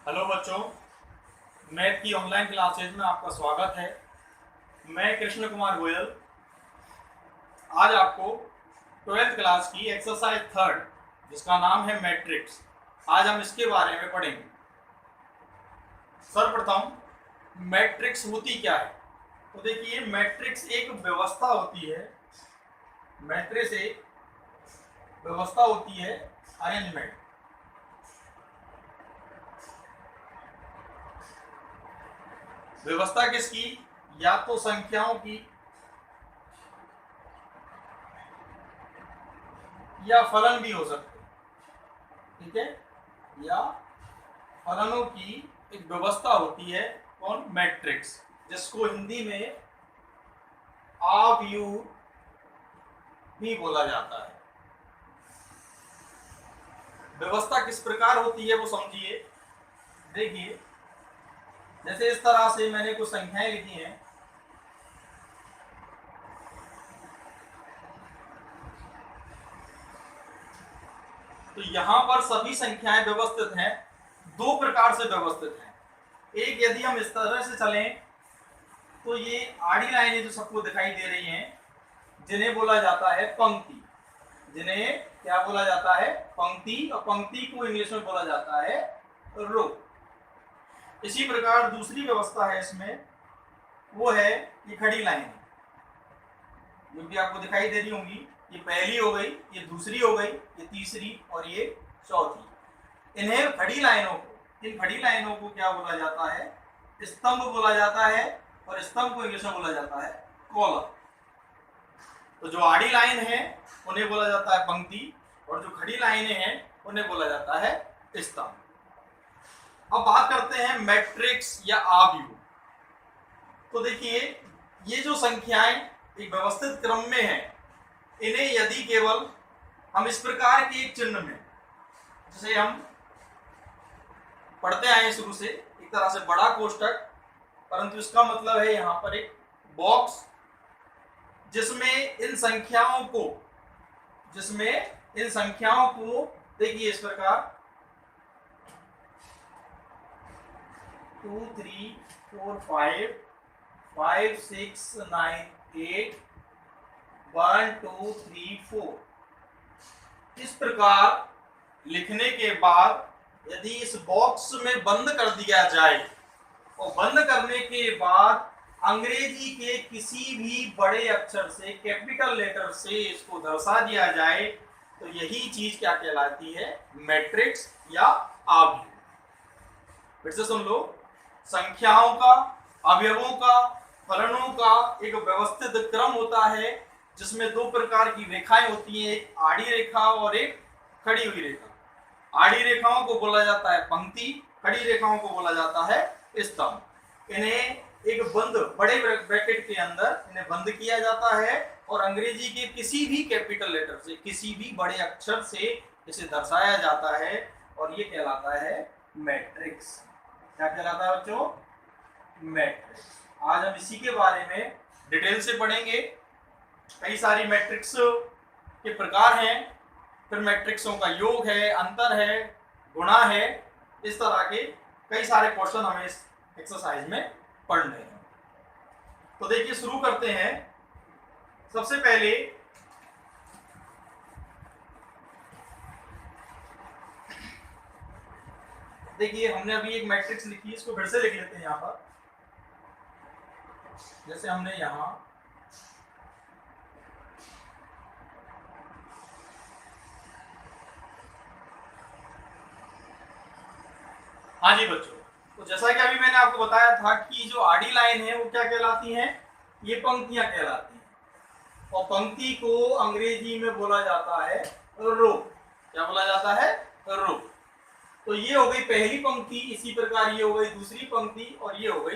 Hello बच्चों, math की online classes में आपका स्वागत है। मैं कृष्ण कुमार गोयल आज आपको 12th क्लास की एक्सरसाइज 3 जिसका नाम है मैट्रिक्स, आज हम इसके बारे में पढ़ेंगे। सर्वप्रथम मैट्रिक्स होती क्या है? तो देखिए, मैट्रिक्स एक व्यवस्था होती है। मैट्रिक्स एक व्यवस्था होती है, अरेंजमेंट। व्यवस्था किसकी? या तो संख्याओं की या फलन भी हो सकते हैं, ठीक है, या फलनों की एक व्यवस्था होती है। कौन? मैट्रिक्स, जिसको हिंदी में आव्यूह भी बोला जाता है। व्यवस्था किस प्रकार होती है वो समझिए। देखिए, जैसे इस तरह से मैंने कुछ संख्याएं लिखी हैं। तो यहां पर सभी संख्याएं व्यवस्थित हैं, दो प्रकार से व्यवस्थित हैं। एक, यदि हम इस तरह से चलें तो ये आड़ी लाइनें जो सबको दिखाई दे रही हैं, जिन्हें बोला जाता है पंक्ति। जिन्हें क्या बोला जाता है? पंक्ति। और पंक्ति को इंग्लिश में बोला जाता है रो। इसी प्रकार दूसरी व्यवस्था है इसमें, वो है ये खड़ी लाइन, जो भी आपको दिखाई दे रही होंगी। ये पहली हो गई, ये दूसरी हो गई, ये तीसरी और ये चौथी। इन्हें खड़ी लाइनों को, इन खड़ी लाइनों को क्या बोला जाता है? स्तंभ बोला जाता है। और स्तंभ को इंग्लिश में बोला जाता है कॉलम। तो जो आड़ी लाइन है उन्हें बोला जाता है पंक्ति, और जो खड़ी लाइनें हैं उन्हें बोला जाता है स्तंभ। अब बात करते हैं मैट्रिक्स या आव्यूह। तो देखिए, ये जो संख्याएं एक व्यवस्थित क्रम में हैं, इन्हें यदि केवल हम इस प्रकार के एक चिन्ह में, जिसे हम पढ़ते आए शुरू से, एक तरह से बड़ा कोष्टक, परंतु इसका मतलब है यहां पर एक बॉक्स, जिसमें इन संख्याओं को देखिए इस प्रकार 2 3 4 5 5 6 9 8 1 2 3 4 इस प्रकार लिखने के बाद यदि इस बॉक्स में बंद कर दिया जाए, और बंद करने के बाद अंग्रेजी के किसी भी बड़े अक्षर से, कैपिटल लेटर से इसको दर्शा दिया जाए, तो यही चीज क्या कहलाती है? मैट्रिक्स या आव्यूह। फिर से सुन लो, संख्याओं का, अवयवों का, फलनों का एक व्यवस्थित क्रम होता है, जिसमें दो प्रकार की रेखाएं होती हैं, एक आड़ी रेखा और एक खड़ी हुई रेखा। आड़ी रेखाओं को बोला जाता है पंक्ति, खड़ी रेखाओं को बोला जाता है स्तंभ। इन्हें एक बंद, बड़े ब्रैकेट के अंदर इन्हें बंद किया जाता है, और अंग्रेजी के किसी भी कैपिटल लेटर से, किसी भी बड़े अक्षर से इसे दर्शाया जाता है, और ये कहलाता है मैट्रिक्स। क्या कहलाता है बच्चों? मैट्रिक्स। आज हम इसी के बारे में डिटेल से पढ़ेंगे। कई सारी मैट्रिक्स के प्रकार हैं, फिर मैट्रिक्सों का योग है, अंतर है, गुणा है, इस तरह के कई सारे क्वेश्चन हमें इस एक्सरसाइज में पढ़ने हैं। तो देखिए, शुरू करते हैं। सबसे पहले देखिए, हमने अभी एक मैट्रिक्स लिखी, इसको फिर से लिख लेते हैं। यहां पर जैसे हमने यहां हाँ जी बच्चों, तो जैसा कि अभी मैंने आपको बताया था कि जो आड़ी लाइन है वो क्या कहलाती है? ये पंक्तियां कहलाती हैं। और पंक्ति को अंग्रेजी में बोला जाता है रो। क्या बोला जाता है? रो। तो ये हो गई पहली पंक्ति, इसी प्रकार ये हो गई दूसरी पंक्ति, और ये हो गई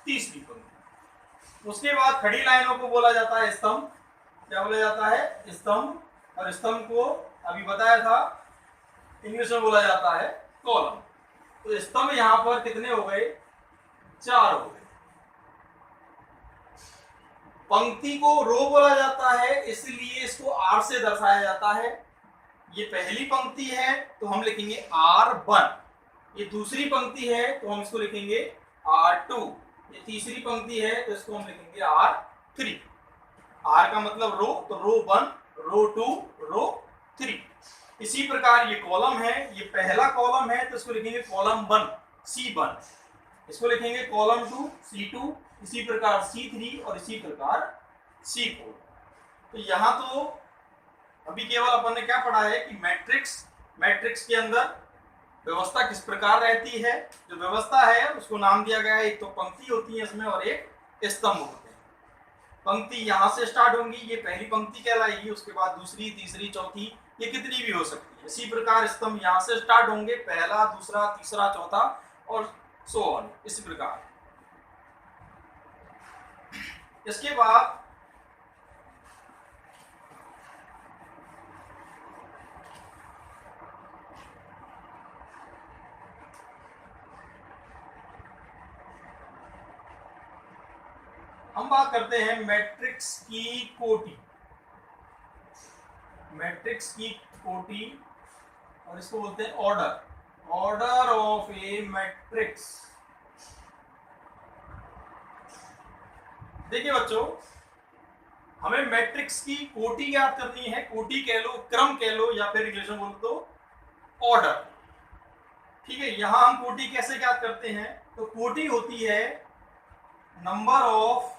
तीसरी पंक्ति। उसके बाद खड़ी लाइनों को बोला जाता है स्तंभ। क्या बोला जाता है? स्तंभ। और स्तंभ को अभी बताया था, इंग्लिश में बोला जाता है कॉलम। तो स्तंभ यहां पर कितने हो गए? 4 हो गए। पंक्ति को रो बोला जाता है, इसलिए इसको आर से दर्शाया जाता है। ये पहली पंक्ति है तो हम लिखेंगे R1, ये दूसरी पंक्ति है तो हम इसको लिखेंगे R2, ये तीसरी पंक्ति है तो इसको हम लिखेंगे R3। R का मतलब रो, तो रो 1, रो 2, रो 3। इसी प्रकार ये कॉलम है, ये पहला कॉलम है तो इसको लिखेंगे कॉलम 1 C1, इसको लिखेंगे कॉलम 2 C2, इसी प्रकार C3 और इसी प्रकार C4। तो यहाँ तो अभी केवल अपन ने क्या पढ़ा है कि मैट्रिक्स के अंदर व्यवस्था किस प्रकार रहती है। जो व्यवस्था है उसको नाम दिया गया है, एक तो पंक्ति होती है इसमें और एक स्तंभ होते हैं। पंक्ति यहाँ से स्टार्ट होंगी, ये पहली पंक्ति कहलाएगी, उसके बाद दूसरी, तीसरी, चौथी, ये कितनी भी हो सकती है। इसी प्रकार स्तंभ यहाँ से स्टार्ट होंगे, पहला, दूसरा, तीसरा, चौथा और सो ऑन, इसी प्रकार। इसके बाद हम बात करते हैं मैट्रिक्स की कोटि। मैट्रिक्स की कोटि और इसको बोलते हैं ऑर्डर ऑफ ए मैट्रिक्स। देखिए बच्चों, हमें मैट्रिक्स की कोटि ज्ञात करनी है। कोटि कह लो, क्रम कह लो, या फिर इंग्लिश में बोल दो ऑर्डर। ठीक है, यहां हम कोटि कैसे ज्ञात करते हैं? तो कोटि होती है number of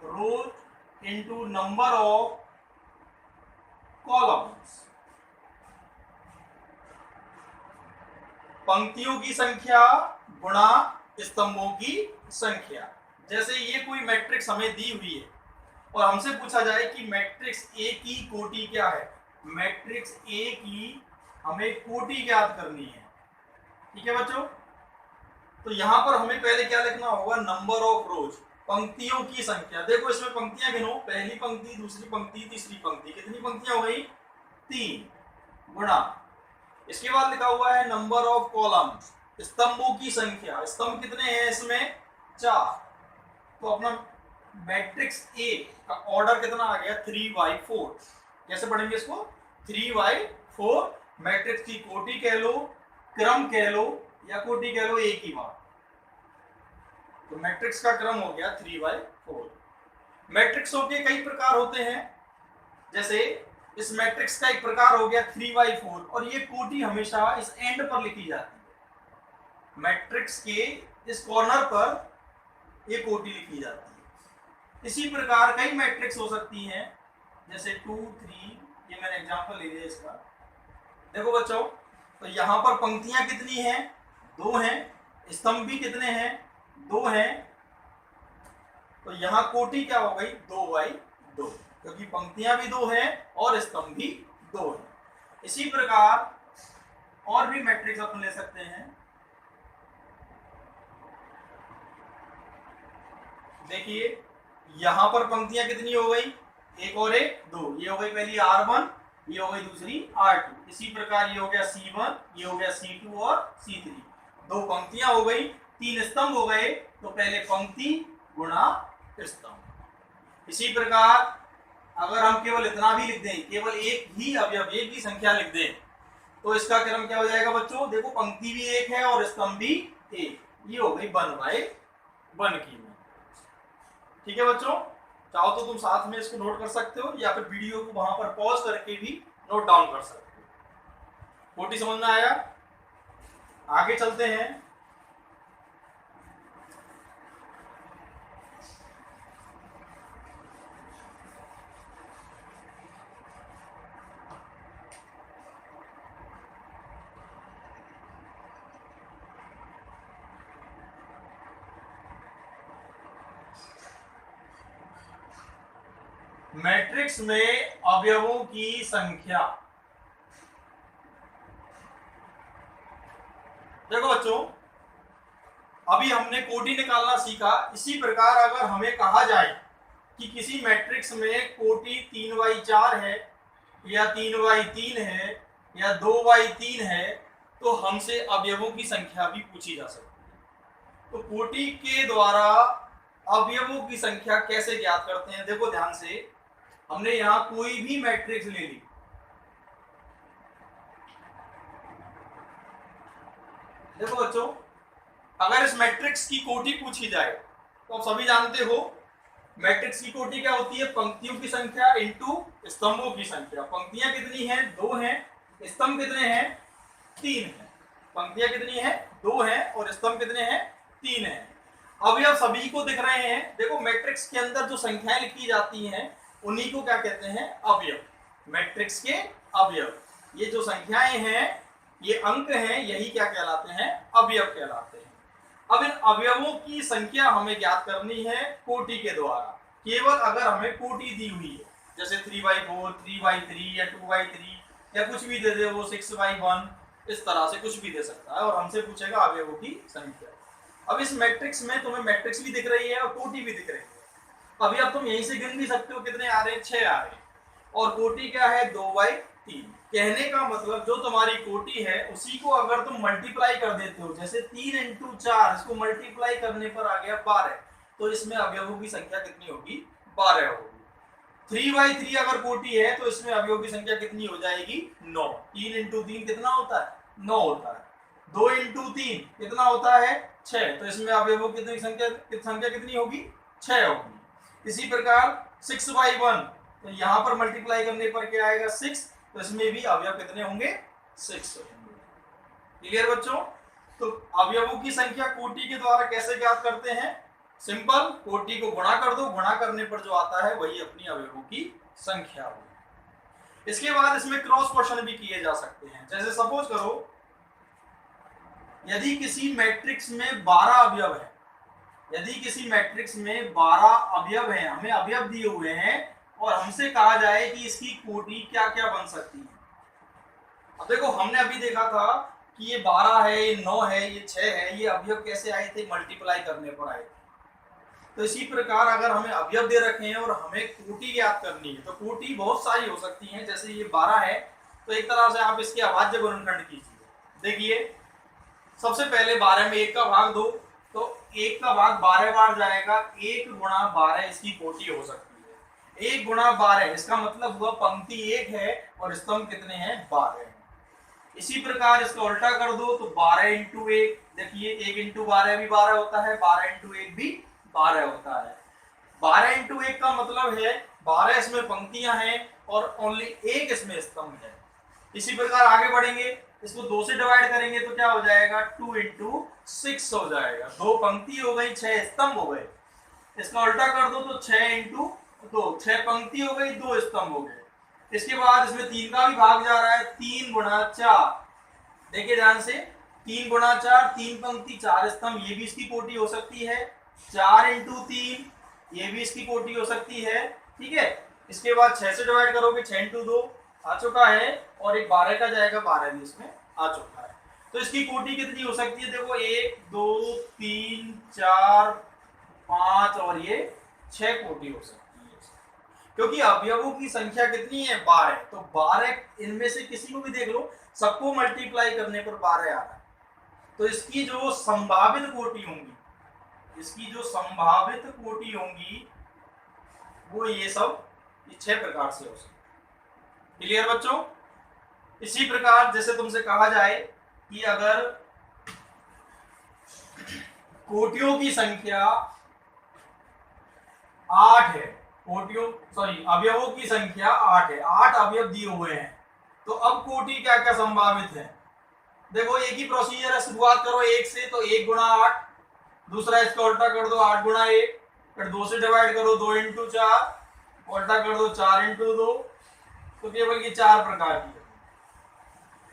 rose into number of columns. पंक्तियों की संख्या गुणा स्तंभों की संख्या। जैसे ये कोई मैट्रिक्स हमें दी हुई है और हमसे पूछा जाए कि मैट्रिक्स ए की कोटि क्या है। मैट्रिक्स ए की हमें कोटि ज्ञात करनी है। ठीक है बच्चों, तो यहां पर हमें पहले क्या लिखना होगा? नंबर ऑफ रोज, पंक्तियों की संख्या। देखो इसमें पंक्तियां गिनो, पहली पंक्ति, दूसरी पंक्ति, तीसरी पंक्ति। कितनी पंक्तियां हो गई? 3 गुणा, इसके बाद लिखा हुआ है नंबर ऑफ कॉलम्स, स्तंभों की संख्या। स्तंभ कितने हैं इसमें? 4। तो अपना मैट्रिक्स ए का ऑर्डर कितना आ गया? 3/4। कैसे पढ़ेंगे इसको? 3/4। मैट्रिक्स की कोटि कह लो, क्रम कह लो, या कोटि कह लो, एक ही बात। तो मैट्रिक्स का क्रम हो गया 3/4। मैट्रिक्सों के कई प्रकार होते हैं, जैसे इस मैट्रिक्स का एक प्रकार हो गया 3/4 और ये कोटि हमेशा इस एंड पर लिखी जाती है। मैट्रिक्स के इस कॉर्नर पर ये कोटि लिखी जाती है। इसी प्रकार कई मैट्रिक्स हो सकती हैं, जैसे 2, 3, ये मैंने एग्जांपल ले लिया इसका। देखो बच्चों, तो यहाँ पर पंक्तियां कितनी हैं? 2 हैं। स्तंभ भी कितने हैं? 2 हैं। तो यहाँ कोटि क्या हो गई? 2/2, क्योंकि पंक्तियां भी 2 हैं और स्तंभ भी 2 हैं। इसी प्रकार और भी मैट्रिक्स अपन ले सकते हैं। देखिए यहां पर पंक्तियां कितनी हो गई? 1 और 1 2। ये हो गई पहली R1, ये हो गई दूसरी R2। इसी प्रकार ये हो गया C1, ये हो गया C2 और C3। 2 पंक्तियां हो गई, 3 स्तंभ हो गए। तो पहले पंक्ति गुणा स्तंभ। इसी प्रकार अगर हम केवल इतना भी लिख दें, केवल एक ही अवयव, एक ही संख्या लिख दें, तो इसका क्रम क्या हो जाएगा बच्चों? देखो पंक्ति भी 1 है और स्तंभ भी 1। ये हो गई 1/1 की। ठीक है बच्चों, चाहो तो तुम साथ में इसको नोट कर सकते हो या फिर वीडियो को वहां पर पॉज करके भी नोट डाउन कर सकते हो। कोटि समझ में आया? आगे चलते हैं। मैट्रिक्स में अवयवों की संख्या। देखो बच्चों, अभी हमने कोटि निकालना सीखा। इसी प्रकार अगर हमें कहा जाए कि किसी मैट्रिक्स में कोटि 3/4 है या 3/3 है या 2/3 है, तो हमसे अवयवों की संख्या भी पूछी जा सकती है। तो कोटि के द्वारा अवयवों की संख्या कैसे ज्ञात करते हैं? देखो ध्यान से, हमने यहां कोई भी मैट्रिक्स ले ली, देखो बच्चों, अगर इस मैट्रिक्स की कोटि पूछी जाए तो आप सभी जानते हो मैट्रिक्स की कोटि क्या होती है, पंक्तियों की संख्या इंटू स्तंभों की संख्या। पंक्तियां कितनी हैं, 2 हैं, स्तंभ कितने हैं, 3 हैं। पंक्तियां कितनी हैं, 2 हैं, और स्तंभ कितने हैं, 3 हैं। अवयव सभी को दिख रहे हैं। देखो मैट्रिक्स के अंदर जो संख्याएं लिखी जाती हैं उन्हीं को क्या कहते हैं, अवयव। मैट्रिक्स के अवयव, ये जो संख्याएं हैं, ये अंक हैं, यही क्या कहलाते हैं, अवयव कहलाते हैं। अब इन अवयवों की संख्या हमें ज्ञात करनी है कोटि के द्वारा। केवल अगर हमें कोटि दी हुई है, जैसे 3/4, 3/3 या 2/3 या कुछ भी दे दे, वो 6/1, इस तरह से कुछ भी दे सकता है, और हमसे पूछेगा अवयवों की संख्या। अब इस मैट्रिक्स में तुम्हें मैट्रिक्स भी दिख रही है और कोटि भी दिख रही है। अभी अब तुम यहीं से गिन भी सकते हो कितने आ रहे हैं, 6 आ रहे हैं, और कोटि क्या है, 2/3। कहने का मतलब जो तुम्हारी कोटि है उसी को अगर तुम मल्टीप्लाई कर देते हो, जैसे 3 × 4, इसको मल्टीप्लाई करने पर आ गया 12, तो इसमें अवयवों की संख्या कितनी होगी, 12 होगी। 3/3 अगर कोटि है तो इसमें अवयवों की संख्या कितनी हो जाएगी, 9। 3 × 3 कितना होता है, 9 होता है। 2 × 3 कितना होता है, 6, तो इसमें अवयवों की संख्या कितनी होगी, 6 होगी। इसी प्रकार 6/1, तो यहाँ पर मल्टीप्लाई करने पर क्या आएगा, 6, तो इसमें भी अवयव कितने होंगे, 6 होंगे। क्लियर बच्चों? तो अवयवों की संख्या कोटि के द्वारा कैसे ज्ञात करते हैं, सिंपल, कोटि को गुणा कर दो, गुणा करने पर जो आता है वही अपनी अवयवों की संख्या होगी। इसके बाद इसमें क्रॉस क्वेश्चन भी किए जा सकते हैं। जैसे सपोज करो यदि किसी मैट्रिक्स में 12 अवयव है, यदि किसी मैट्रिक्स में 12 अवयव हैं, हमें अवयव दिए हुए हैं, और हमसे कहा जाए कि इसकी कोटि क्या क्या बन सकती है। अब देखो हमने अभी देखा था कि ये 12 है, ये 9 है, ये 6 है, ये अवयव कैसे आए थे, मल्टीप्लाई करने पर आए थे। तो इसी प्रकार अगर हमें अवयव दे रखे हैं और हमें कोटि ज्ञात करनी है, तो कोटि बहुत सारी हो सकती है। जैसे ये 12 है, तो एक तरह से आप इसके अभाज्य गुणनखंड कीजिए। देखिए सबसे पहले 12 में 1 का भाग दो, तो 1 का भाग 12 बार जाएगा, 1 × 12 इसकी कोटि हो सकती है। 1 × 12 इसका मतलब हुआ पंक्ति 1 है और स्तंभ कितने हैं, 12 हैं। इसी प्रकार इसका उल्टा कर दो, तो 12 × 1, देखिए 1 × 12 भी 12 होता है, 12 × 1 भी 12 होता है। 12 × 1 का मतलब है 12 इसमें पंक्तियां हैं और ओनली 1 इसमें स्तंभ है। इसी प्रकार आगे बढ़ेंगे, इसको 2 से डिवाइड करेंगे तो क्या हो जाएगा, 2 × 6 हो जाएगा। 2 पंक्ति हो गई, 6 स्तंभ हो गए। इसका उल्टा कर दो तो 6 × 2, 6 पंक्ति हो गई, 2 स्तंभ हो गए। इसके बाद इसमें 3 का भी भाग जा रहा है, 3 × 4, देखिए ध्यान से, 3 × 4, 3 पंक्ति 4 स्तंभ, ये भी इसकी कोटि हो सकती है। 4 × 3, ये भी इसकी कोटि हो सकती है, ठीक है। इसके बाद 6 से डिवाइड करोगे, 6 × 2 आ चुका है, और एक 12 का जाएगा, 12 भी इसमें आ चुका है। तो इसकी कोटि कितनी हो सकती है, देखो 1 2 3 4 5 और ये 6 कोटि हो सकती है, क्योंकि अवयवों की संख्या कितनी है, 12। तो 12 इनमें से किसी को भी देख लो, सबको मल्टीप्लाई करने पर 12 आ रहा है। तो इसकी जो संभावित कोटि होंगी, इसकी जो संभावित कोटि होंगी वो ये सब 6 प्रकार से हो सकती है। क्लियर बच्चों? इसी प्रकार जैसे तुमसे कहा जाए कि अगर कोटियों की संख्या 8 है, अवयवों की संख्या 8 है, 8 अवयव दिए हुए हैं, तो अब कोटि क्या क्या संभावित है। देखो एक ही प्रोसीजर है, शुरुआत करो 1 से, तो 1 × 8, दूसरा इसका उल्टा कर दो 8 × 1, फिर 2 से डिवाइड करो, 2 × 4, उल्टा कर दो 4 × 2, तो केवल ये 4 प्रकार की है।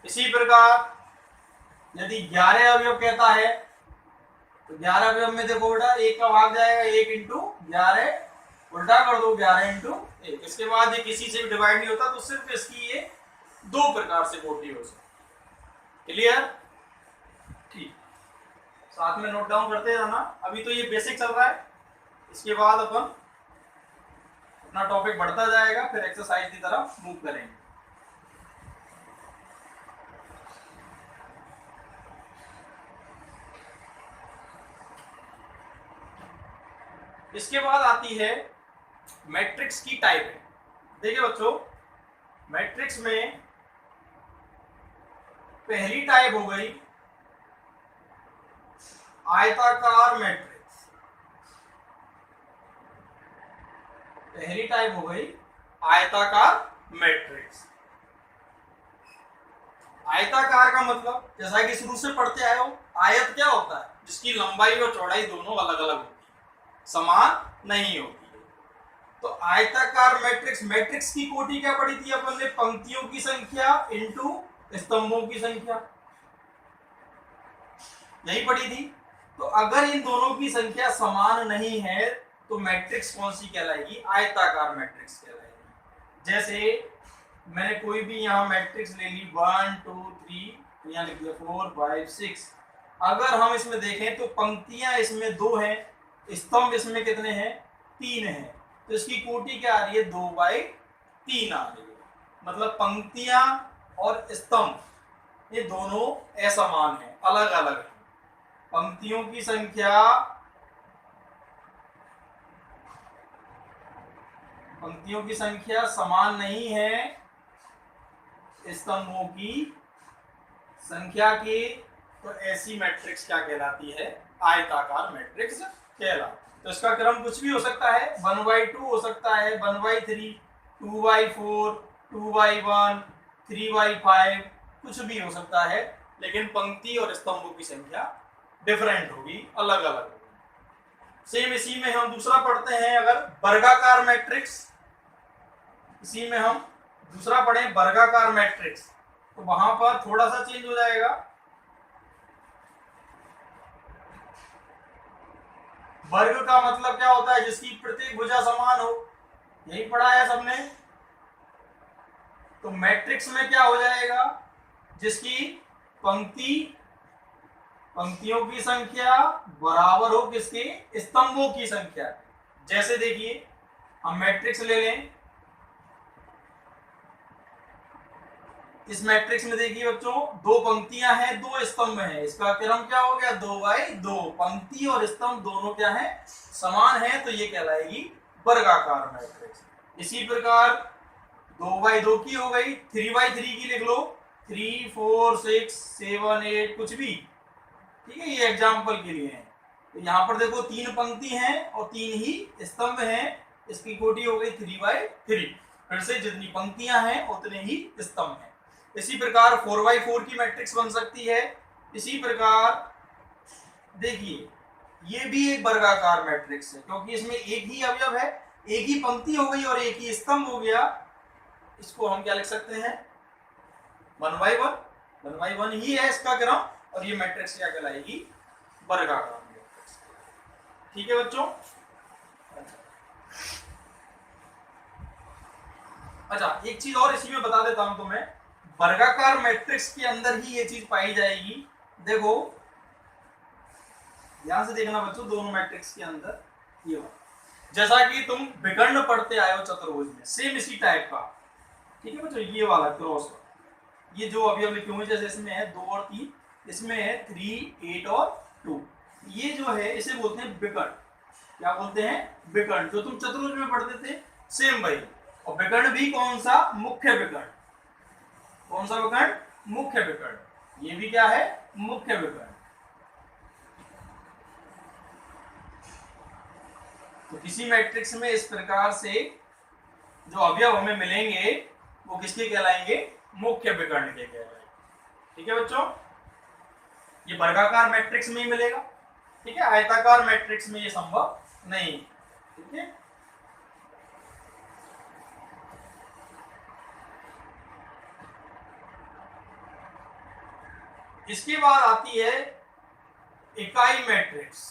इसी प्रकार यदि 11 अवयव कहता है, तो 11 अवयव में देखो बेटा 1 का भाग जाएगा, 1 × 11, उल्टा कर दो 11 × 1। इसके बाद ये किसी से भी डिवाइड नहीं होता, तो सिर्फ इसकी ये 2 प्रकार से कोटि हो सकती। क्लियर? ठीक, साथ में नोट डाउन करते रहना। अभी तो ये बेसिक चल रहा है, इसके बाद अपन अपना टॉपिक बढ़ता जाएगा, फिर एक्सरसाइज की तरफ मूव करेंगे। इसके बाद आती है मैट्रिक्स की टाइप। देखिए बच्चों, मैट्रिक्स में पहली टाइप हो गई आयताकार मैट्रिक्स, पहली टाइप हो गई आयताकार मैट्रिक्स। आयताकार का मतलब जैसा कि शुरू से पढ़ते आए हो, आयत क्या होता है? जिसकी लंबाई और चौड़ाई दोनों अलग अलग होती है, समान नहीं होती है। तो आयताकार मैट्रिक्स, मैट्रिक्स की कोटि क्या पढ़ी थी अपन ने? पंक्तियों की संख्या इंटू स्तंभों की संख्या, यही पढ़ी थी। तो अगर इन दोनों की संख्या समान नहीं है तो मैट्रिक्स कौन सी कहलाएगी? आयताकार मैट्रिक्स कहलाएगी। जैसे मैंने कोई भी यहाँ मैट्रिक्स ले ली 1 2 3, यहाँ लिख दिया 4 5 6। अगर हम इसमें देखें तो पंक्तियां इसमें 2 हैं, स्तंभ इसमें कितने हैं? 3 हैं। तो इसकी कोटि क्या आ रही है? 2/3 आ रही है। मतलब पंक्तियां और स्तंभ ये दोनों असमान हैं, अलग अलग हैं। पंक्तियों की संख्या, पंक्तियों की संख्या समान नहीं है स्तंभों की संख्या की, तो ऐसी मैट्रिक्स क्या कहलाती है? आयताकार मैट्रिक्स कहलाती। तो इसका क्रम कुछ भी हो सकता है, 1/2 हो सकता है, 1/3, 2/4, 2/1, 3/5, कुछ भी हो सकता है, लेकिन पंक्ति और स्तंभों की संख्या डिफरेंट होगी, अलग अलग होगी। सेम इसी में हम दूसरा पढ़ते हैं, अगर वर्गाकार मैट्रिक्स, इसी में हम दूसरा पढ़ें वर्गाकार मैट्रिक्स, तो वहां पर थोड़ा सा चेंज हो जाएगा। वर्ग का मतलब क्या होता है? जिसकी प्रत्येक भुजा समान हो, यही पढ़ा है सबने। तो मैट्रिक्स में क्या हो जाएगा? जिसकी पंक्तियों की संख्या बराबर हो किसके? स्तंभों की संख्या। जैसे देखिए हम मैट्रिक्स ले लें, इस मैट्रिक्स में देखिए बच्चों 2 पंक्तियां हैं, 2 स्तंभ हैं, इसका क्रम क्या हो गया? 2/2। पंक्ति और स्तंभ दोनों क्या है? समान है, तो ये कहलाएगी वर्गाकार मैट्रिक्स। इसी प्रकार 2/2 की हो गई, 3/3 की लिख लो, 3 4 6 7 8, कुछ भी, ठीक है, ये एग्जाम्पल के लिए है। तो यहाँ पर देखो 3 पंक्ति हैं और 3 ही स्तंभ हैं, इसकी कोटि हो गई 3/3। फिर से जितनी पंक्तियां हैं उतने ही स्तंभ हैं। इसी प्रकार 4/4 की मैट्रिक्स बन सकती है। इसी प्रकार देखिए ये भी एक वर्गाकार मैट्रिक्स है, क्योंकि इसमें एक ही अवयव है, एक ही पंक्ति हो गई और एक ही स्तंभ हो गया। इसको हम क्या लिख सकते हैं? 1/1 ही है इसका क्रम, और ये मैट्रिक्स क्या कहलाएगी? वर्गाकार मैट्रिक्स। ठीक है बच्चों? अच्छा, एक चीज और इसी में बता देता हूं तुम्हें, वर्गाकार मैट्रिक्स के अंदर ही ये चीज पाई जाएगी। देखो ध्यान से देखना बच्चों, दोनों मैट्रिक्स के अंदर ये जैसा कि तुम विकर्ण पढ़ते आए हो चतुर्भुज में, सेम इसी टाइप का, ठीक है बच्चों, ये वाला क्रॉस, ये जो अवयव लिखे हुए जैसे इसमें है 2 और 3, इसमें है 3 8 और 2, ये जो है इसे बोलते हैं विकर्ण। क्या बोलते हैं? विकर्ण। जो तुम चतुर्भुज में पढ़ते थे सेम वही। और विकर्ण भी कौन सा? मुख्य विकर्ण। कौन सा विकर्ण? मुख्य विकर्ण। ये भी क्या है? मुख्य विकर्ण। तो किसी मैट्रिक्स में इस प्रकार से जो अवयव हमें मिलेंगे वो किसके कहलाएंगे? मुख्य विकर्ण के कहलाएंगे। ठीक है बच्चों? ये वर्गाकार मैट्रिक्स में ही मिलेगा, ठीक है, आयताकार मैट्रिक्स में ये संभव नहीं। ठीक है, इसके बाद आती है इकाई मैट्रिक्स।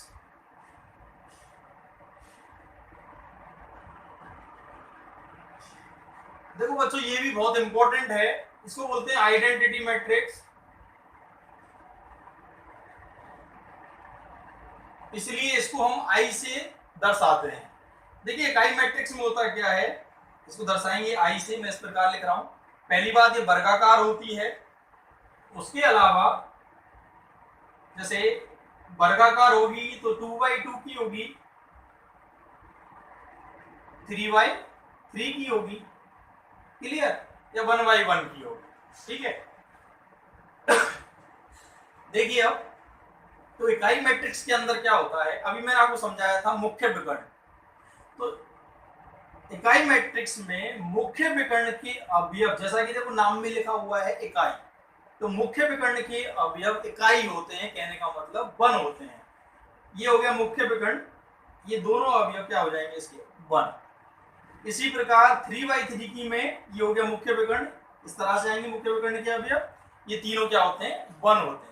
देखो बच्चों ये भी बहुत इंपॉर्टेंट है, इसको बोलते हैं आइडेंटिटी मैट्रिक्स। इसलिए इसको हम आई से दर्शाते हैं। देखिए इकाई मैट्रिक्स में होता क्या है, इसको दर्शाएंगे आई से। मैं इस प्रकार लिख रहा हूं। पहली बात ये वर्गाकार होती है, उसके अलावा जैसे वर्गाकार होगी तो 2/2 की होगी, 3/3 की होगी, क्लियर, या 1/1 की होगी। ठीक है, देखिए अब तो इकाई मैट्रिक्स के अंदर क्या होता है, अभी मैंने आपको समझाया था मुख्य विकर्ण। तो इकाई मैट्रिक्स में मुख्य विकर्ण के अवयव, जैसा कि देखो नाम में लिखा हुआ है इकाई, तो मुख्य विकर्ण के अवयव इकाई होते हैं, कहने का मतलब वन होते हैं। ये हो गया मुख्य विकर्ण, ये दोनों अवयव क्या हो जाएंगे इसके, वन। इसी प्रकार 3/3 की में ये हो गया मुख्य विकर्ण, इस तरह से आएंगे मुख्य विकर्ण के अवयव, ये तीनों क्या होते हैं, वन होते हैं।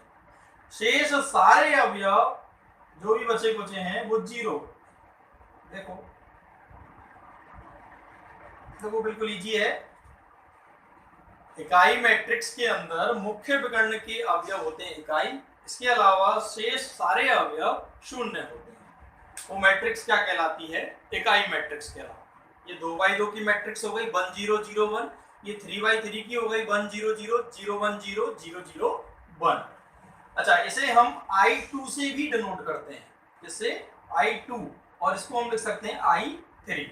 शेष सारे अवयव जो भी बचे कुचे हैं वो जीरो। देखो देखो बिल्कुल इजी है। इकाई मैट्रिक्स के अंदर मुख्य विकर्ण के अवयव होते हैं इकाई, इसके अलावा शेष सारे अवयव शून्य होते हैं। वो मैट्रिक्स क्या कहलाती है, इकाई मैट्रिक्स कहलाती है। ये 2/2 की मैट्रिक्स हो गई 1 0 0 1, ये 3/3 की हो गई 1 0 0 0 1 0 0 0 1। अच्छा, इसे हम I2 से भी डिनोट करते हैं, इससे I2, और इसको हम लिख सकते हैं I3।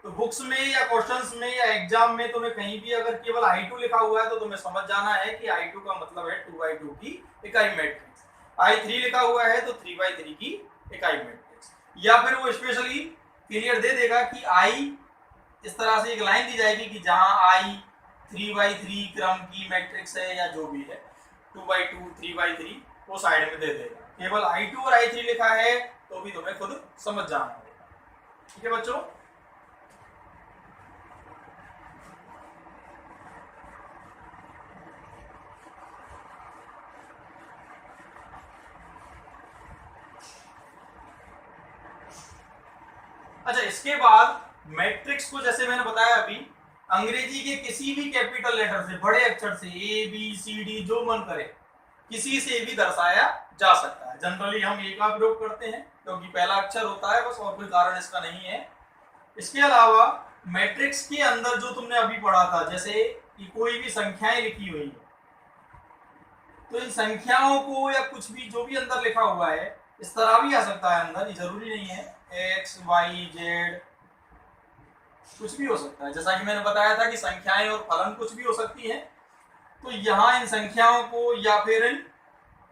तो बुक्स में या क्वेश्चंस में या एग्जाम में तुम्हें कहीं भी अगर केवल I2 लिखा हुआ है तो तुम्हें समझ जाना है कि I2 का मतलब है 2/2 की इकाई मैट्रिक्स, I3 लिखा हुआ है तो 3/3 की इकाई मैट्रिक्स। या फिर वो स्पेशली क्लियर दे देगा कि I, इस तरह से एक लाइन दी जाएगी कि जहां I 3/3 क्रम की मैट्रिक्स है या जो भी है 2/2 3/3, वो साइड में दे देगा। केवल I2 और I3 लिखा है तो भी तुम्हें खुद समझ जाना होगा। ठीक है बच्चों। अच्छा, इसके बाद मैट्रिक्स को जैसे मैंने बताया अभी, अंग्रेजी के किसी भी कैपिटल लेटर से, बड़े अक्षर से, ABCD जो मन करे किसी से भी दर्शाया जा सकता है। जनरली हम ए का प्रयोग करते हैं क्योंकि पहला अक्षर होता है बस, और कोई कारण इसका नहीं है। इसके अलावा मैट्रिक्स के अंदर जो तुमने अभी पढ़ा था, जैसे कि कोई भी संख्याएं लिखी हुई है, तो इन संख्याओं को या कुछ भी जो भी अंदर लिखा हुआ है इस तरह भी आ सकता है अंदर, ये जरूरी नहीं है X Y Z, कुछ भी हो सकता है। जैसा कि मैंने बताया था कि संख्याएं और फलन कुछ भी हो सकती हैं, तो यहाँ इन संख्याओं को या फिर इन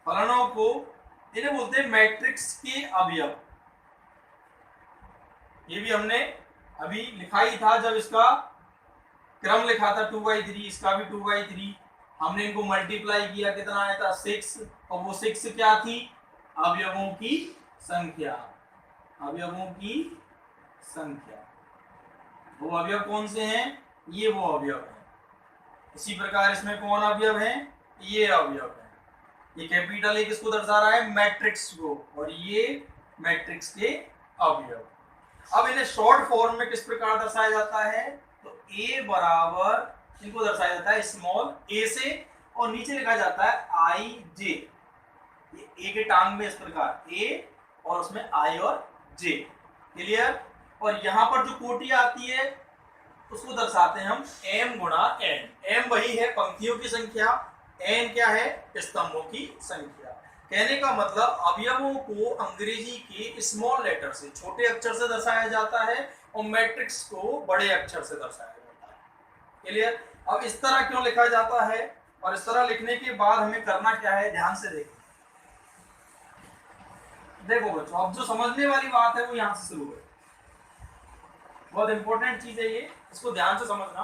फलनों को, इन्हें बोलते हैं मैट्रिक्स के अवयव। ये भी हमने अभी लिखा ही था जब इसका क्रम लिखा था 2/3, इसका भी 2/3। हमने इनको मल्टीप्लाई किया, कितना आया था 6, और वो 6 क्या थी, अवयवों की संख्या, अवयवों की संख्या। वो अवयव कौन से हैं, ये वो अवयव हैं। इसी प्रकार इसमें कौन अवयव हैं, ये अवयव हैं। ये कैपिटल ए किसको दर्शा रहा है, मैट्रिक्स को, और ये मैट्रिक्स के अवयव। अब इन्हें शॉर्ट फॉर्म में किस प्रकार दर्शाया जाता है, तो ए बराबर, इनको दर्शाया जाता है स्मॉल ए से, और नीचे लिखा जाता है आई जे। ये ए के टांग में इस प्रकार ए और उसमें आई और जे, क्लियर। और यहाँ पर जो कोटि आती है उसको दर्शाते हैं हम m गुणा n। m वही है पंक्तियों की संख्या, n क्या है, स्तंभों की संख्या। कहने का मतलब अवयवों को अंग्रेजी के स्मॉल लेटर से, छोटे अक्षर से दर्शाया जाता है, और मैट्रिक्स को बड़े अक्षर से दर्शाया जाता है, क्लियर। अब इस तरह क्यों लिखा जाता है, और इस तरह लिखने के बाद हमें करना क्या है, ध्यान से देखो। देखो बच्चों, अब जो समझने वाली बात है वो यहाँ से शुरू है, बहुत इंपॉर्टेंट चीज है ये, इसको ध्यान से समझना।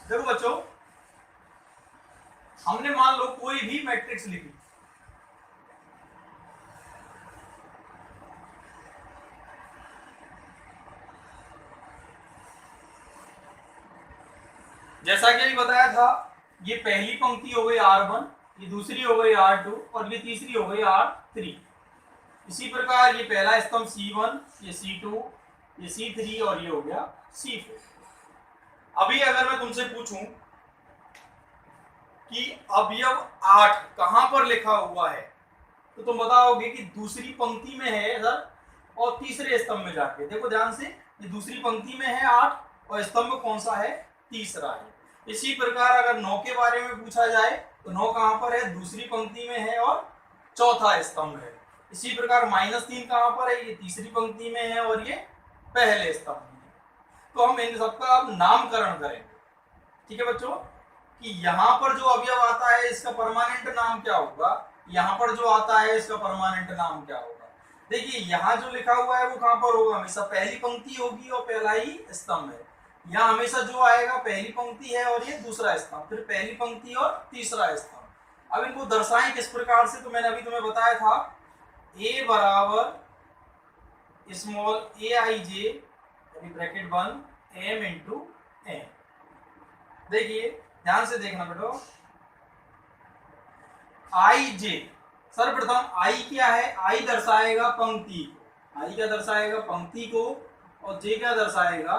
देखो बच्चों, हमने मान लो कोई भी मैट्रिक्स लिखी, जैसा कि अभी बताया था, ये पहली पंक्ति हो गई R1, ये दूसरी हो गई R2, और ये तीसरी हो गई R3। इसी प्रकार ये पहला स्तंभ C1, ये C2, ये C3, और ये हो गया C4। अभी अगर मैं तुमसे पूछूं कि अवयव 8 कहां पर लिखा हुआ है, तो तुम बताओगे कि दूसरी पंक्ति में है सर, और तीसरे स्तंभ में जाके। देखो ध्यान से, ये दूसरी पंक्ति में है 8, और स्तंभ कौन सा है, तीसरा है। इसी प्रकार अगर 9 के बारे में पूछा जाए तो 9 कहां पर है, दूसरी पंक्ति में है और चौथा स्तंभ है। इसी प्रकार -3 कहां पर है, ये तीसरी पंक्ति में है और ये पहले स्तंभ में है। तो हम इन सबका अब नामकरण करेंगे, ठीक है बच्चों, कि यहाँ पर जो अवयव आता है इसका परमानेंट नाम क्या होगा, यहाँ पर जो आता है इसका परमानेंट नाम क्या होगा। देखिए यहाँ जो लिखा हुआ है वो कहाँ पर होगा, हमेशा पहली पंक्ति होगी और पहला ही स्तंभ है। यहाँ हमेशा जो आएगा पहली पंक्ति है और ये दूसरा स्तंभ, फिर पहली पंक्ति और तीसरा स्तंभ। अब इनको दर्शाएं किस प्रकार से, तो मैंने अभी तुम्हें बताया था a बराबर स्मॉल ए आई जे ब्रैकेट 1 m इंटू एम। देखिए ध्यान से देखना बेटो, आई जे सर्वप्रथम आई क्या है, आई दर्शाएगा पंक्ति को, आई क्या दर्शाएगा पंक्ति को, और जे क्या दर्शाएगा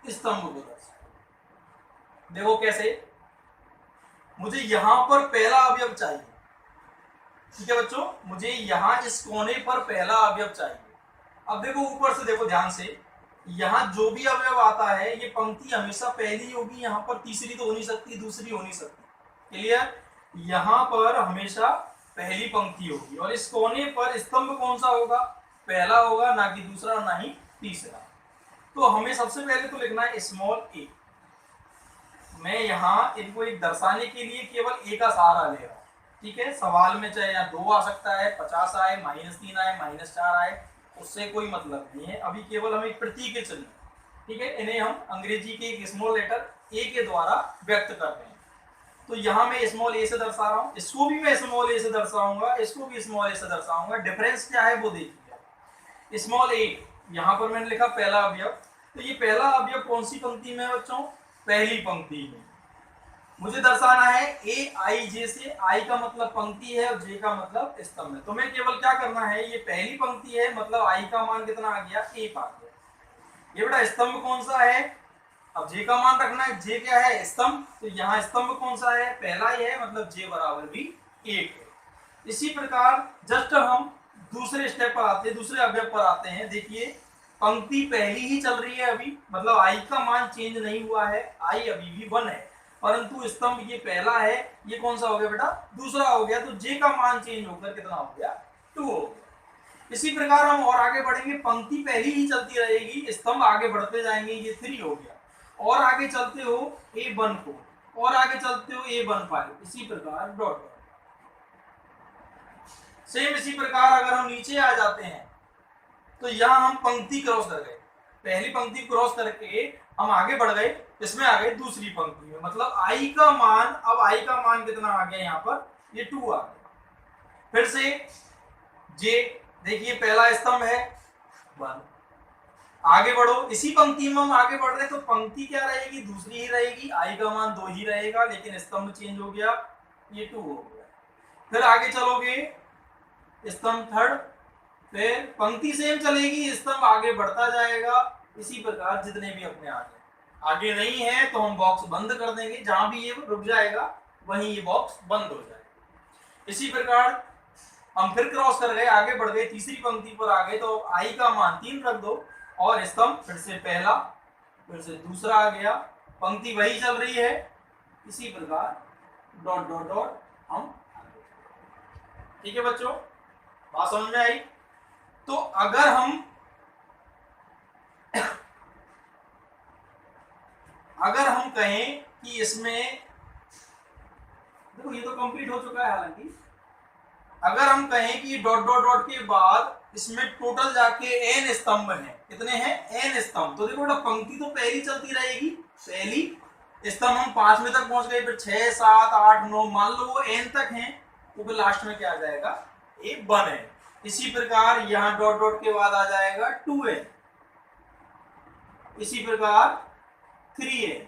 स्तंभ को दर्शाएगा। देखो कैसे, मुझे यहां पर पहला अवयव चाहिए, ठीक है बच्चों, मुझे यहां इस कोने पर पहला अवयव चाहिए। अब देखो ऊपर से देखो ध्यान से, यहाँ जो भी अवयव आता है ये पंक्ति हमेशा पहली होगी, यहाँ पर तीसरी तो हो नहीं सकती, दूसरी हो नहीं सकती, क्लियर। यहाँ पर हमेशा पहली पंक्ति होगी और इस कोने पर स्तंभ कौन सा होगा, पहला होगा, ना कि दूसरा ना ही तीसरा। तो हमें सबसे पहले तो लिखना है स्मॉल ए। मैं यहाँ इनको एक दर्शाने के लिए केवल ए का सहारा ले रहा हूँ, ठीक है। सवाल में चाहे यहाँ 2 आ सकता है, 50 आए, -3 आए, -4 आए, उससे कोई मतलब नहीं है। अभी केवल हम एक प्रतीक के चलिए, ठीक है, इन्हें हम अंग्रेजी के एक स्मॉल लेटर ए के द्वारा व्यक्त करते हैं। तो यहाँ मैं स्मॉल ए से दर्शा रहा हूँ, इसको भी मैं स्मॉल ए से दर्शाऊंगा, इसको भी स्मॉल ए से दर्शाऊंगा। डिफरेंस क्या है वो देखिए। स्मॉल ए यहाँ पर मैंने लिखा पहला अवयव, तो ये पहला अवयव कौन सी पंक्ति में है बच्चों, पहली पंक्ति में। मुझे दर्शाना है ए आई जे से, आई का मतलब पंक्ति है और जे का मतलब स्तंभ है। तो मैं केवल क्या करना है, ये पहली पंक्ति है मतलब आई का मान कितना आ गया, 1 आ गया। ये बेटा स्तंभ कौन सा है, अब जे का मान रखना है, जे क्या है स्तंभ, तो यहाँ स्तंभ कौन सा है, पहला ही है, मतलब जे बराबर भी 1 है। इसी प्रकार जस्ट हम दूसरे स्टेप पर आते हैं, दूसरे अवयव पर आते हैं। देखिए पंक्ति पहली ही चल रही है अभी, मतलब आई का मान चेंज नहीं हुआ है, आई अभी भी 1 है, परंतु स्तंभ ये पहला है, ये कौन सा हो गया बेटा, दूसरा हो गया। तो जे का मान चेंज होकर कितना हो गया, 2 हो गया। इसी प्रकार हम और आगे बढ़ेंगे, पंक्ति पहली ही चलती रहेगी, स्तंभ आगे बढ़ते जाएंगे, ये 3 हो गया। और आगे चलते हो A1 को, और आगे चलते हो A15, इसी प्रकार डॉट। सेम इसी प्रकार अगर हम नीचे आ जाते हैं तो यहाँ हम पंक्ति क्रॉस कर गए, पहली पंक्ति क्रॉस करके हम आगे बढ़ गए, इसमें आ गए दूसरी पंक्ति में, मतलब आई का मान, अब आई का मान कितना आ गया यहाँ पर, ये 2 आ गया। फिर से जे, देखिए पहला स्तंभ है 1, आगे बढ़ो, इसी पंक्ति में हम आगे बढ़ रहे हैं, तो पंक्ति क्या रहेगी, दूसरी ही रहेगी, आई का मान 2 ही रहेगा, लेकिन स्तंभ चेंज हो गया, ये 2 हो गया। फिर आगे चलोगे स्तंभ 3, फिर पंक्ति सेम चलेगी, स्तंभ आगे बढ़ता जाएगा। इसी प्रकार जितने भी अपने आगे नहीं है तो हम बॉक्स बंद कर देंगे, जहां भी ये रुक जाएगा वहीं ये बॉक्स बंद हो जाएगा। इसी प्रकार हम फिर क्रॉस कर गए, आगे बढ़ गए, तीसरी पंक्ति पर आ गए, तो आई का मान 3 रख दो, और स्तंभ फिर से पहला, फिर से दूसरा आ गया, पंक्ति वही चल रही है। इसी प्रकार डॉट डॉट डॉट हम, ठीक है बच्चों, बात समझ में आई। तो अगर हम कहें कि इसमें, देखो ये तो कंप्लीट हो चुका है हालांकि, अगर हम कहें कि डॉट डॉट डॉट के बाद इसमें टोटल जाके n स्तंभ हैं, कितने हैं, n स्तंभ, तो देखो बेटा पंक्ति तो पहली चलती रहेगी, पहली स्तंभ हम 5 में तक पहुंच गए, फिर 6 7 8 9, मान लो वो n तक हैं, तो फिर लास्ट में क्या आ जाएगा, एक 1 है। इसी प्रकार यहाँ डॉट डॉट के बाद आ जाएगा 2n, इसी प्रकार 3n,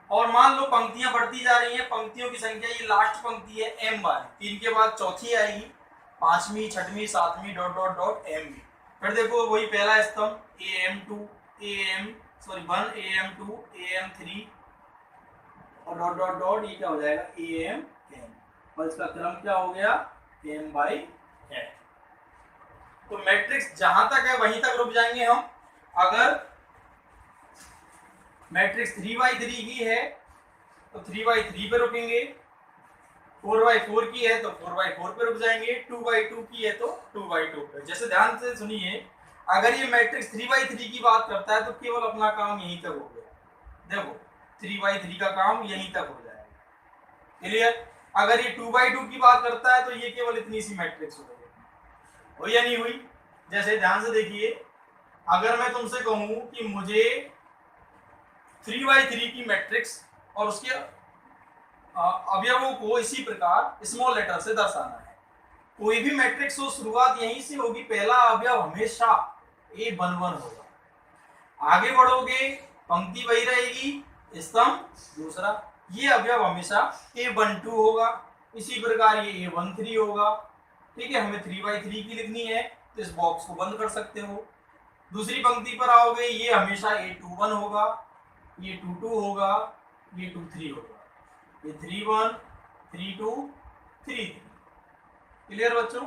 और मान लो पंक्तियां बढ़ती जा रही हैं, पंक्तियों की संख्या, ये लास्ट पंक्ति है m वाली, 3 के बाद चौथी आएगी, 5वीं 6वीं 7वीं डॉट डॉट डॉट m। फिर देखो वही पहला स्तंभ am2 1 am2 am3 और डॉट डॉट डॉट, ये क्या हो जाएगा am, और इसका क्रम क्या हो गया, m/n। तो मैट्रिक्स जहां तक है वहीं तक रुक जाएंगे हम। अगर मैट्रिक्स 3/3 की है तो 3/3 पे रुकेंगे, 4/4 की है तो 4/4 पे रुक जाएंगे, 2/2 की है तो 2/2 पे। जैसे ध्यान से सुनिए, अगर ये मैट्रिक्स 3/3 की बात करता है तो केवल अपना काम यहीं तक हो गया, देखो 3/3 का काम यहीं तक हो जाएगा, क्लियर। अगर ये 2/2 की बात करता है तो ये केवल इतनी सी मैट्रिक्स हुई या नहीं हुई? जैसे ध्यान से देखिए, अगर मैं तुमसे कहूं कि मुझे 3/3 की मैट्रिक्स और उसके अवयवों को इसी प्रकार स्मॉल लेटर से दर्शाना है, कोई भी मैट्रिक्स हो शुरुआत यहीं से होगी, पहला अवयव हमेशा A11 होगा। आगे बढ़ोगे पंक्ति वही रहेगी, स्तंभ दूसरा, ये अवयव हमेशा A12 होगा। इसी प्रकार ये A13 होगा। ठीक है, हमें 3/3 की लिखनी है तो इस बॉक्स को बंद कर सकते हो। दूसरी पंक्ति पर आओगे, ये हमेशा A21 होगा, ये 22 होगा, ये 23 होगा, ये 31, 32, 33। क्लियर बच्चों?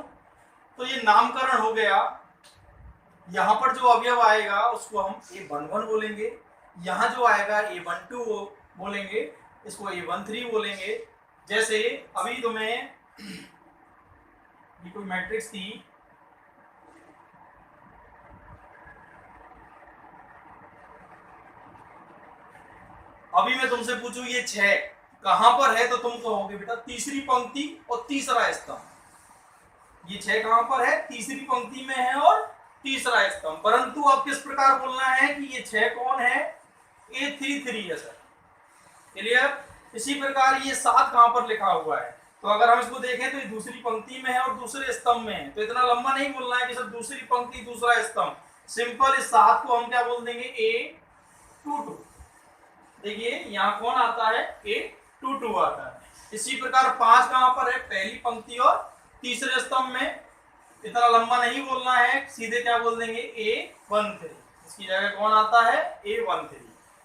तो ये नामकरण हो गया। यहाँ पर जो अवयव आएगा उसको हम A11 बोलेंगे, यहाँ जो आएगा A12 बोलेंगे, इसको A13 बोलेंगे। जैसे अभी तुम्हें ये कोई मैट्रिक्स थी, अभी मैं तुमसे पूछूं ये 6 कहां पर है, तो तुम कहोगे बेटा तीसरी पंक्ति और तीसरा स्तंभ। ये 6 कहां पर है? तीसरी पंक्ति में है और तीसरा स्तंभ। परंतु अब किस प्रकार बोलना है कि ये 6 कौन है? A33 है सर। क्लियर? इसी प्रकार ये 7 कहां पर लिखा हुआ है, तो अगर हम इसको देखें तो ये दूसरी पंक्ति में है और दूसरे स्तंभ में है। तो इतना लंबा नहीं बोलना है कि सर दूसरी पंक्ति दूसरा स्तंभ, सिंपल इस 7 को हम क्या बोल देंगे? A22। देखिए यहाँ कौन आता है? A22 आता है। इसी प्रकार 5 कहां पर है? पहली पंक्ति और तीसरे स्तंभ में। इतना लंबा नहीं बोलना है, सीधे क्या बोल देंगे? A13। इसकी जगह कौन आता है? A13।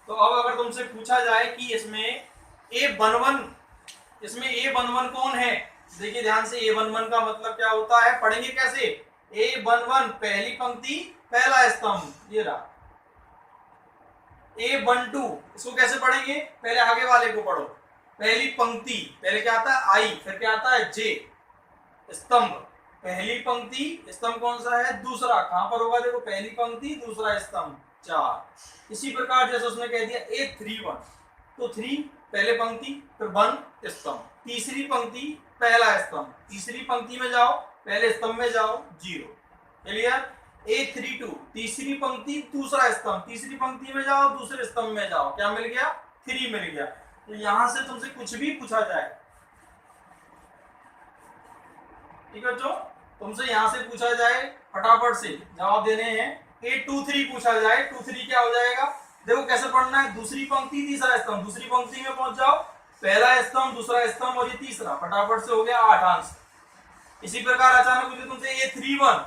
तो अब अगर तुमसे पूछा जाए कि इसमें A11 कौन है, देखिए ध्यान से, A11 का मतलब क्या होता है, पढ़ेंगे कैसे? A11 पहली पंक्ति पहला स्तंभ, ये रहा। A12 इसको कैसे पढ़ेंगे? पहले आगे वाले को पढ़ो, पहली पंक्ति, पहले क्या आता है? I, फिर क्या आता है? J, स्तंभ, पहली पंक्ति, स्तंभ कौन सा है? दूसरा। कहां पर होगा? देखो, पहली पंक्ति दूसरा स्तंभ, 4। इसी प्रकार जैसे उसने कह दिया A31, तो 3 पहले पंक्ति, फिर 1 स्तंभ, तीसरी पंक्ति पहला स्तंभ, तीसरी पंक्ति में जाओ, पहले स्तंभ में जाओ, 0। क्लियर? A32 तीसरी पंक्ति दूसरा स्तंभ, तीसरी पंक्ति में जाओ, दूसरे स्तंभ में जाओ, क्या मिल गया? 3 मिल गया। तो यहां से तुमसे कुछ भी पूछा जाए, ठीक है बच्चों, तुमसे यहां से पूछा जाए, फटाफट से जवाब देने हैं। A23 पूछा जाए, 23 क्या हो जाएगा? देखो कैसे पढ़ना है, दूसरी पंक्ति तीसरा स्तंभ, दूसरी पंक्ति में पहुंच जाओ, पहला स्तंभ दूसरा स्तंभ और ये तीसरा, फटाफट से हो गया 8 आंसर। इसी प्रकार अचानक मुझे तुमसे A31,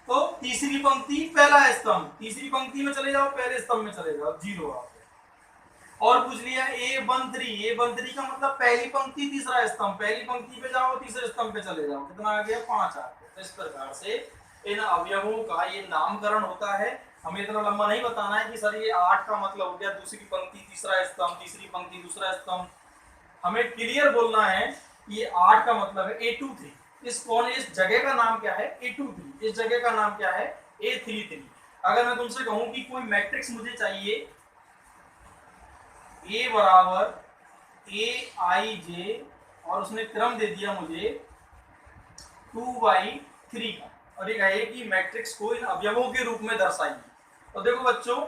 तो तीसरी पंक्ति पहला स्तंभ, तीसरी पंक्ति में चले जाओ, पहले स्तंभ में चले जाओ, 0। और पूछ लिया A13 का मतलब पहली पंक्ति तीसरा स्तंभ, पहली पंक्ति पे जाओ, तीसरे स्तंभ पे चले जाओ, कितना आ गया? 5 आ गया। इस प्रकार से इन अवयवों का ये नामकरण होता है। हमें इतना लंबा नहीं बताना है कि सर ये 8 का मतलब हो गया दूसरी पंक्ति तीसरा स्तंभ, तीसरी पंक्ति दूसरा स्तंभ। हमें क्लियर बोलना है ये 8 का मतलब है A23। इस जगह का नाम क्या है? A23। इस जगह का नाम क्या है? A33। अगर मैं तुमसे कहूं कि कोई मैट्रिक्स मुझे चाहिए A बराबर AIJ और उसने क्रम दे दिया मुझे 2/3 का, और ये कहे कि मैट्रिक्स को इन अवयवों के रूप में दर्शाइए। तो देखो बच्चों,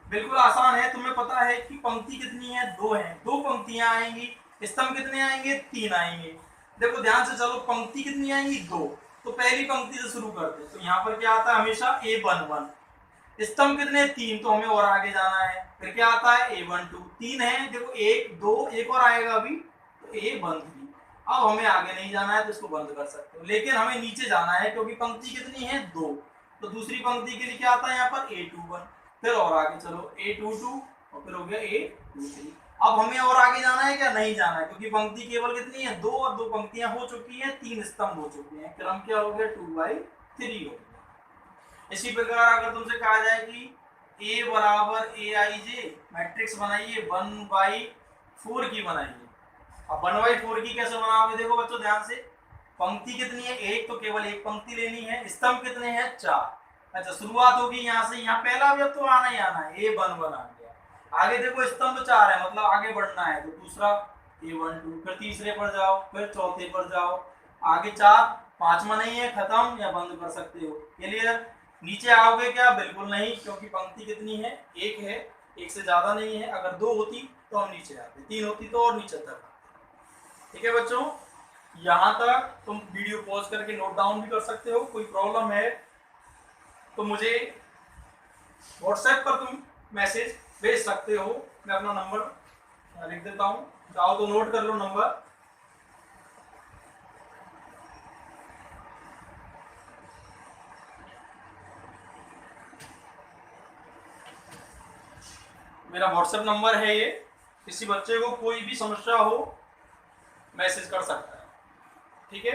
बिल्कुल आसान है। तुम्हें पता है कि पंक्ति कितनी है? 2 है, 2 पंक्तियां आएंगी। स्तंभ कितने आएंगे? 3 आएंगे। देखो ध्यान से चलो, पंक्ति कितनी आएंगी? 2। तो पहली पंक्ति से शुरू करते हैं, तो यहाँ पर क्या आता है? हमेशा A11। स्तंभ कितने? 3, तो हमें और आगे जाना है, फिर क्या आता है? A12। 3 है, देखो 1 2 एक और आएगा अभी, तो A13। अब हमें आगे नहीं जाना है तो इसको बंद कर सकते हो, लेकिन हमें नीचे जाना है क्योंकि पंक्ति कितनी है? 2। तो दूसरी पंक्ति के लिए क्या आता है यहाँ पर? A21। फिर और आगे चलो, A22 और फिर हो गया A23। अब हमें और आगे जाना है क्या? नहीं जाना है, क्योंकि पंक्ति केवल कितनी है? 2 और 2 पंक्तियां हो चुकी हैं, 3 स्तंभ हो चुके हैं, क्रम क्या हो गया? 2/3 हो गया। इसी प्रकार अगर तुमसे कहा जाए कि A बराबर AIJ मैट्रिक्स बनाइए 1/4 की बनाइए। अब 1/4 की कैसे बनाओगे? देखो बच्चों ध्यान से, पंक्ति कितनी है? 1, तो केवल एक पंक्ति लेनी है। स्तंभ कितने हैं? 4। अच्छा, शुरुआत होगी यहाँ से, यहाँ पहला अवयव तो आना ही आना है, A11 आ गया। आगे देखो स्तंभ 4 है, मतलब आगे बढ़ना है, तो दूसरा A12, फिर तीसरे पर जाओ, फिर चौथे पर जाओ, आगे 4, पांचवा नहीं है, खत्म या बंद कर सकते हो। क्लियर? नीचे आओगे क्या? बिल्कुल नहीं, क्योंकि पंक्ति कितनी है? एक है, एक से ज्यादा नहीं है। अगर 2 होती तो हम नीचे आते, 3 होती तो और नीचे तक आते। ठीक है बच्चों, यहाँ तक तुम वीडियो पॉज करके नोट डाउन भी कर सकते हो। कोई प्रॉब्लम है तो मुझे व्हाट्सएप पर तुम मैसेज भेज सकते हो। मैं अपना नंबर लिख देता हूँ, चाहो तो नोट कर लो नंबर। मेरा व्हाट्सएप नंबर है ये। किसी बच्चे को कोई भी समस्या हो मैसेज कर सकता है। ठीक है।